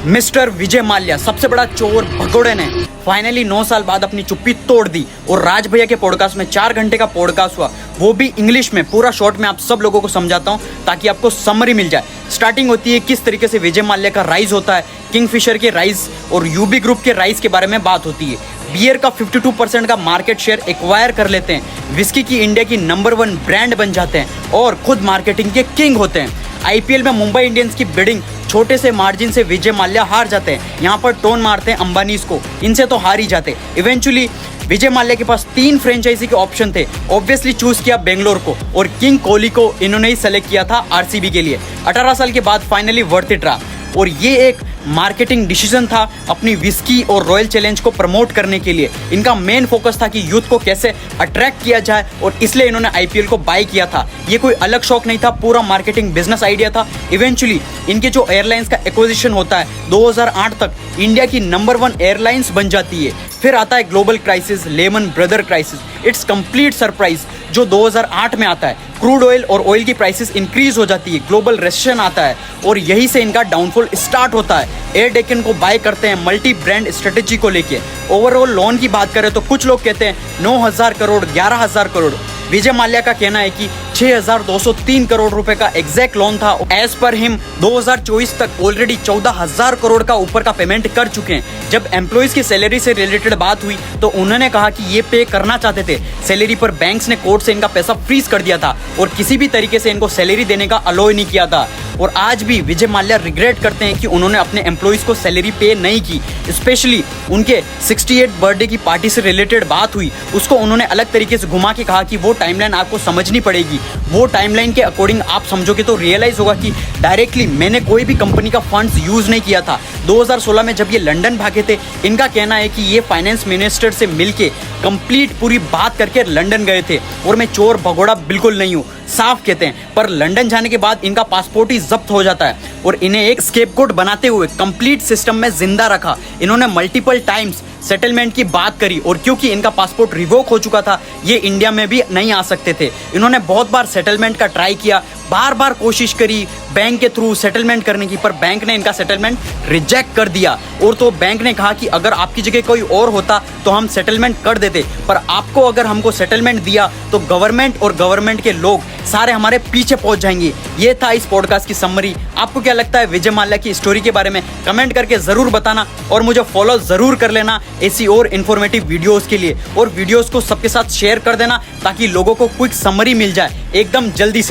Mister Vijay Mallya, सबसे बड़ा चोर भगोड़े ने फाइनली 9 साल बाद अपनी चुप्पी तोड़ दी और राज भैया के पॉडकास्ट में 4 घंटे का पॉडकास्ट हुआ, वो भी इंग्लिश में। पूरा शॉर्ट में आप सब लोगों को समझाता हूँ ताकि आपको समरी मिल जाए। स्टार्टिंग होती है किस तरीके से विजय माल्या का राइज होता है, किंगफिशर के राइज और यूबी ग्रुप के राइज के बारे में बात होती है। बियर का 52% का मार्केट शेयर एक्वायर कर लेते हैं, विस्की की इंडिया की नंबर 1 ब्रांड बन जाते हैं और खुद मार्केटिंग के किंग होते हैं। आईपीएल में मुंबई इंडियंस की बिडिंग छोटे से मार्जिन से विजय माल्या हार जाते हैं। यहाँ पर टोन मारते हैं अंबानीज को, इनसे तो हार ही जाते। इवेंचुअली विजय माल्या के पास 3 फ्रेंचाइजी के ऑप्शन थे, ऑब्वियसली चूज किया बेंगलोर को और किंग कोहली को इन्होंने ही सेलेक्ट किया था आरसीबी के लिए। 18 साल के बाद फाइनली वर्थ इट रहा और ये एक मार्केटिंग डिसीजन था अपनी विस्की और रॉयल चैलेंज को प्रमोट करने के लिए। इनका मेन फोकस था कि यूथ को कैसे अट्रैक्ट किया जाए और इसलिए इन्होंने आईपीएल को बाय किया था। ये कोई अलग शौक नहीं था, पूरा मार्केटिंग बिजनेस आइडिया था। इवेंचुअली इनके जो एयरलाइंस का एक्विजिशन होता है 2008 तक इंडिया की नंबर 1 एयरलाइंस बन जाती है। फिर आता है global crisis, lemon brother crisis. It's complete surprise जो 2008 में आता है। क्रूड ऑयल और ऑयल की प्राइसेस इंक्रीज हो जाती है, ग्लोबल रेसेशन आता है और यहीं से इनका डाउनफॉल स्टार्ट होता है। एयर डेक्कन को बाय करते हैं मल्टी ब्रांड स्ट्रेटेजी को लेके। ओवरऑल लोन की बात करें तो कुछ लोग कहते हैं 9,000 करोड़, 11,000 करोड़। विजय माल्या का कहना है कि 6,203 करोड़ रुपए का एग्जैक्ट लोन था। एज पर हिम 2024 तक ऑलरेडी 14,000 करोड़ का ऊपर का पेमेंट कर चुके हैं। जब एम्प्लॉइज की सैलरी से रिलेटेड बात हुई तो उन्होंने कहा कि ये पे करना चाहते थे सैलरी पर, बैंक्स ने कोर्ट से इनका पैसा फ्रीज कर दिया था और किसी भी तरीके से इनको सैलरी देने का अलाउ नहीं किया था। और आज भी विजय माल्या रिग्रेट करते हैं कि उन्होंने अपने एम्प्लॉइज को सैलरी पे नहीं की। स्पेशली उनके 68 बर्थडे की पार्टी से रिलेटेड बात हुई, उसको उन्होंने अलग तरीके से घुमा के कहा कि वो टाइमलाइन आपको समझनी पड़ेगी। वो टाइमलाइन के अकॉर्डिंग आप समझोगे तो रियलाइज होगा कि डायरेक्टली मैंने कोई भी कंपनी का फंड्स यूज नहीं किया था। 2016 में जब ये लंदन भागे थे, इनका कहना है कि ये फाइनेंस मिनिस्टर से मिलके कंप्लीट पूरी बात करके लंदन गए थे और मैं चोर भगोड़ा बिल्कुल नहीं हूँ, साफ कहते हैं। पर लंदन जाने के बाद इनका पासपोर्ट ही जब्त हो जाता है और इन्हें एक स्केपगोट बनाते हुए कंप्लीट सिस्टम में जिंदा रखा। इन्होंने मल्टीपल टाइम्स सेटलमेंट की बात करी और क्योंकि इनका पासपोर्ट रिवोक हो चुका था, ये इंडिया में भी नहीं आ सकते थे। इन्होंने बहुत बार सेटलमेंट का ट्राई किया, बार बार कोशिश करी बैंक के थ्रू सेटलमेंट करने की, पर बैंक ने इनका सेटलमेंट रिजेक्ट कर दिया। और तो बैंक ने कहा कि अगर आपकी जगह कोई और होता तो हम सेटलमेंट कर देते, पर आपको अगर हमको सेटलमेंट दिया तो गवर्नमेंट और गवर्नमेंट के लोग सारे हमारे पीछे पहुंच जाएंगे। ये था इस पॉडकास्ट की समरी। आपको क्या लगता है विजय माल्या की स्टोरी के बारे में? कमेंट करके जरूर बताना और मुझे फॉलो जरूर कर लेना ऐसी और इन्फॉर्मेटिव वीडियोस के लिए। और वीडियोस को सबके साथ शेयर कर देना ताकि लोगों को क्विक समरी मिल जाए एकदम जल्दी से।